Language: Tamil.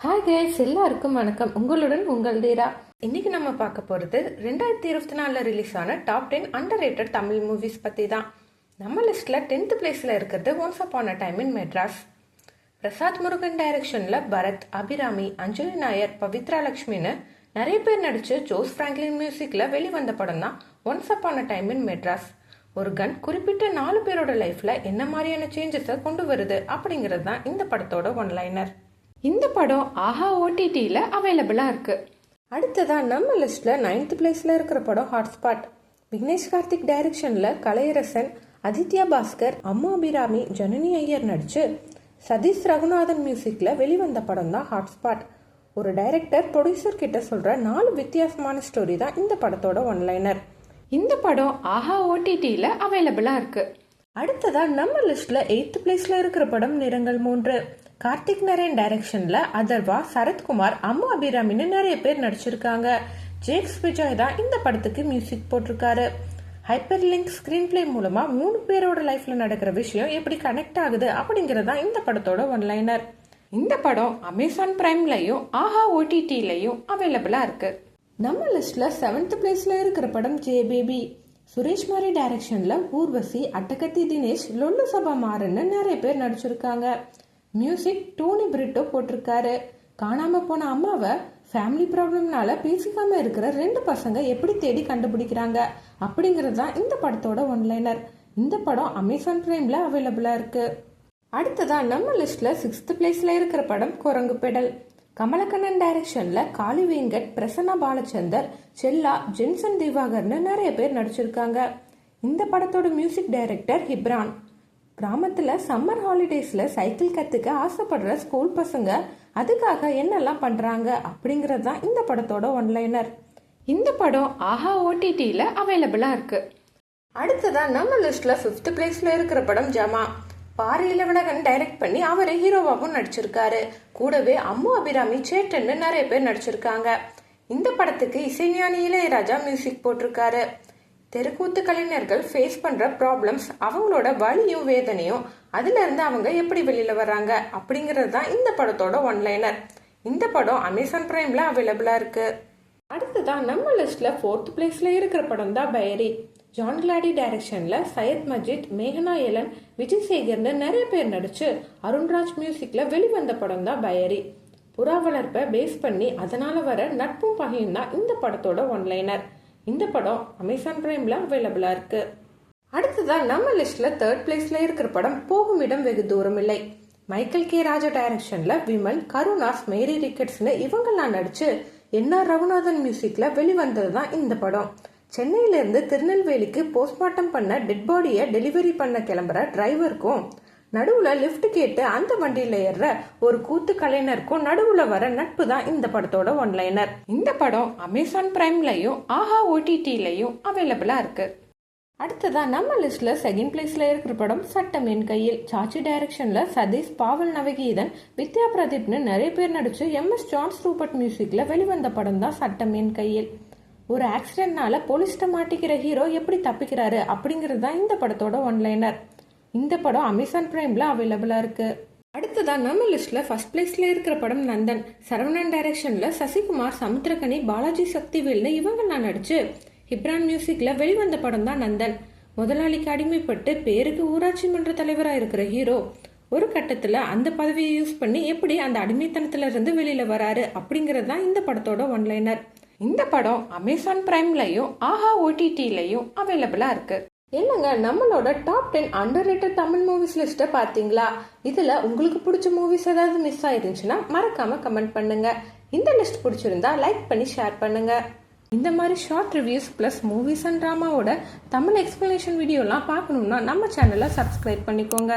ஹாய் கைஸ், எல்லாருக்கும் வணக்கம். உங்களுடன் உங்கள் தீரா. இன்னைக்கு நம்ம பார்க்க போகிறது 2024 ரிலீஸ் ஆன top 10 under rated Tamil movies பற்றி தான். நம்ம லிஸ்ட்டில் 10th பிளேஸில் இருக்கிறது once upon a time in Madras. Prasad Murugan டைரக்ஷனில் பரத், அபிராமி, அஞ்சலி நாயர், பவித்ரா லக்ஷ்மின்னு நிறைய பேர் நடித்து ஜோஸ் ஃப்ராங்க்லின் மியூசிக்கில் வெளிவந்த படம் தான் once upon a time in Madras. ஒரு கன் குறிப்பிட்ட 4 பேரோட லைஃப்பில் என்ன மாதிரியான சேஞ்சஸை கொண்டு வருது அப்படிங்கிறது தான் இந்த படத்தோட ஒன்லைனர். இந்த படம் ஆஹா ஓடிடியில் அவைலபிளாக இருக்குது. அடுத்ததான் நம்ம லிஸ்ட்டில் 9th பிளேஸில் இருக்கிற படம் ஹாட்ஸ்பாட். விக்னேஷ் கார்த்திக் டைரக்ஷனில் கலையரசன், அதித்யா பாஸ்கர், அம்மா அபிராமி, ஜனனி ஐயர் நடித்து சதீஷ் ரகுநாதன் மியூசிக்கில் வெளிவந்த படம் தான் ஹாட்ஸ்பாட். ஒரு டைரக்டர் ப்ரொடியூசர் கிட்ட சொல்கிற 4 வித்தியாசமான ஸ்டோரி தான் இந்த படத்தோட ஒன்லைனர். இந்த படம் ஆஹா ஓடிடியில் அவைலபிளாக இருக்குது. அடுத்ததான் நம்ம லிஸ்ட்டில் 8th பிளேஸில் இருக்கிற படம் நிறங்கள் 3. கார்த்திக் நரேன் டைரக்ஷன்ல அதர்வா, சரத்குமார், அம்மா அபிராமின்னு நிறைய பேர் நடிச்சிருக்காங்க. ஜேக்ஸ் விஜய் தான் இந்த படத்துக்கு மியூசிக் போட்டிருக்காரு. ஹைப்பர் லிங்க் ஸ்கிரீன் பிளே மூலமா 3 பேரோட லைஃப்ல நடக்கிற விஷயம் எப்படி கனெக்ட் ஆகுது அப்படிங்கறதா இந்த படத்தோட ஒன்லைனர். இந்த படம் அமேசான் பிரைம்லயும் ஆஹா ஓடிடிலையும் அவைலபிளா இருக்கு. நம்ம லிஸ்ட்ல 7th பிளேஸ்ல இருக்கிற படம் ஜே பேபி. சுரேஷ் மாரி டைரக்ஷன்ல ஊர்வசி, அட்டகத்தி தினேஷ், லொல்லு சபா மாறன்னு நிறைய பேர் நடிச்சிருக்காங்க. மியூசிக் டோனி பிரிட்டோ போட்டிருக்காரு. காணாம போன அம்மாவை ஃபேமிலி ப்ராப்ளம்னால பேசிக்காம இருக்கிற 2 பசங்க எப்படி தேடி கண்டுபிடிக்கிறாங்க அப்படிங்கிறது தான் இந்த படத்தோட ஒன்லைனர். இந்த படம் அமேசான் பிரைம்ல அவைலபிளா இருக்கு. அடுத்ததா நம்ம லிஸ்ட்ல 6th பிளேஸ்ல இருக்கிற படம் குரங்கு பெடல். கமலக்கண்ணன் டைரக்ஷன்ல காளி வெங்கட், பிரசன்னா பாலச்சந்தர், செல்லா, ஜென்சன் திவாகர்னு நிறைய பேர் நடிச்சிருக்காங்க. இந்த படத்தோட மியூசிக் டைரக்டர் ஹிப்ரான். கிராமத்துல சம்மர் ஹாலிடேஸ்ல சைக்கிள் கத்துக்க ஆசைப்படுற ஸ்கூல் பசங்க அதுக்காக என்னெல்லாம் பண்றாங்க அப்படிங்கறது தான் இந்த படத்தோட ஒன்லைனர். இந்த படம் ஆஹா ஓடிடியில் அவைலபிளா இருக்கு. அடுத்ததா நம்ம லிஸ்ட்ல 5th பிளேஸ்ல இருக்கிற படம் ஜமா. பாரி இளவழகன் டைரக்ட் பண்ணி அவரை ஹீரோவாகவும் நடிச்சிருக்காரு. கூடவே அம்மு அபிராமி, சேட்டன்னு நிறைய பேர் நடிச்சிருக்காங்க. இந்த படத்துக்கு இசைஞானி இளையராஜா மியூசிக் போட்டிருக்காரு. தெருக்கூத்து கலைஞர்கள் ஃபேஸ் பண்ற ப்ராப்ளம்ஸ், அவங்களோட வலியும் வேதனையும், அதுல இருந்து அவங்க எப்படி வெளியில வர்றாங்க அப்படிங்கிறது தான் இந்த படத்தோட ஒன்லைனர். இந்த படம் அமேசான் பிரைம்ல அவைலபிளா இருக்கு. அடுத்ததான் நம்ம லிஸ்ட்ல 4th பிளேஸ்ல இருக்கிற படம் தான் பயரி. ஜான் கிளாடி டைரக்ஷன்ல சையத் மஜித், மேகனா எலன், விஜய் சேகர்னு நிறைய பேர் நடிச்சு அருண்ராஜ் மியூசிக்ல வெளிவந்த படம் தான் பயரி. புறா வளர்ப்பை பேஸ் பண்ணி அதனால வர நட்பும் பகையும் தான் இந்த படத்தோட ஒன்லைனர். இந்த படம் அமேசான் பிரைம்ல அவைலபிளா இருக்கு. அடுத்ததான் நம்ம லிஸ்ட்ல 3rd பிளேஸ்ல இருக்கிற படம் போகும் இடம் வெகு தூரம் இல்லை. மைக்கேல் கே ராஜா டைரக்ஷன்ல விமல், கருணாஸ், மேரி ரிக்கெட்ஸ்னு இவங்கெல்லாம் நடிச்சு என்ஆர் ரகுநாதன் மியூசிக்ல வெளிவந்தது தான் இந்த படம். சென்னையில இருந்து திருநெல்வேலிக்கு போஸ்ட்மார்ட்டம் பண்ண டெட் பாடியை டெலிவரி பண்ண கிளம்புற டிரைவருக்கும் நடுவுல லிஃப்ட் கேட்டு அந்த வண்டியில ஏற ஒரு கூத்து கலைஞருக்கும் நடுவுல வர நட்பு தான் இந்த படத்தோட ஒன்லைனர். இந்த படம் அமேசான் பிரைம்லயும் ஆஹா ஓடிடிலையும் அவைலபிளா இருக்கு. அடுத்ததா நம்ம லிஸ்ட்ல 2nd பிளேஸ்ல இருக்கிற படம் சட்டம் என் கையில். சாச்சி டைரக்ஷன்ல சதீஷ், பாவல் நவகீதன், வித்யா பிரதீப்னு நிறைய பேர் நடிச்சு MS ஜான்ஸ் ரூபர்ட் மியூசிக்ல வெளிவந்த படம் தான் சட்டம் என் கையில். ஒரு ஆக்சிடென்ட்னால போலீஸ்ட மாட்டிக்கிற ஹீரோ எப்படி தப்பிக்கிறாரு அப்படிங்கிறது தான் இந்த படத்தோட ஒன்லைனர். இந்த படம் அமேசான் பிரைம்ல அவைலபிளா இருக்கு. அடுத்ததான் நம்ம லிஸ்ட்ல 1st பிளேஸ்ல இருக்கிற படம் நந்தன். சரவணன் டைரக்ஷன்ல சசிகுமார், சமுத்திரகனி, பாலாஜி சக்திவேல்னு இவங்கெல்லாம் நடிச்சு ஹிப்ரான் மியூசிக்ல வெளிவந்த படம் தான் நந்தன். முதலாளிக்கு அடிமைப்பட்டு பேருக்கு ஊராட்சி மன்ற தலைவராக இருக்கிற ஹீரோ ஒரு கட்டத்துல அந்த பதவியை யூஸ் பண்ணி எப்படி அந்த அடிமைத்தனத்துல இருந்து வெளியில வராரு அப்படிங்கிறது தான் இந்த படத்தோட ஒன்லைனர். இந்த படம் அமேசான் பிரைம்லயும் ஆஹா ஓடிடிலையும் அவைலபிளா இருக்கு. என்னங்க, நம்மளோட top 10 under rated Tamil movies லிஸ்ட்டை பார்த்தீங்களா? இதில் உங்களுக்கு பிடிச்ச மூவிஸ் ஏதாவது மிஸ் ஆயிருந்துச்சுன்னா மறக்காம கமெண்ட் பண்ணுங்க. இந்த லிஸ்ட் பிடிச்சிருந்தா லைக் பண்ணி ஷேர் பண்ணுங்க. இந்த மாதிரி short reviews plus movies and ட்ராமாவோட தமிழ் எக்ஸ்பிளனேஷன் வீடியோலாம் பார்க்கணும்னா நம்ம சேனலை சப்ஸ்கிரைப் பண்ணிக்கோங்க.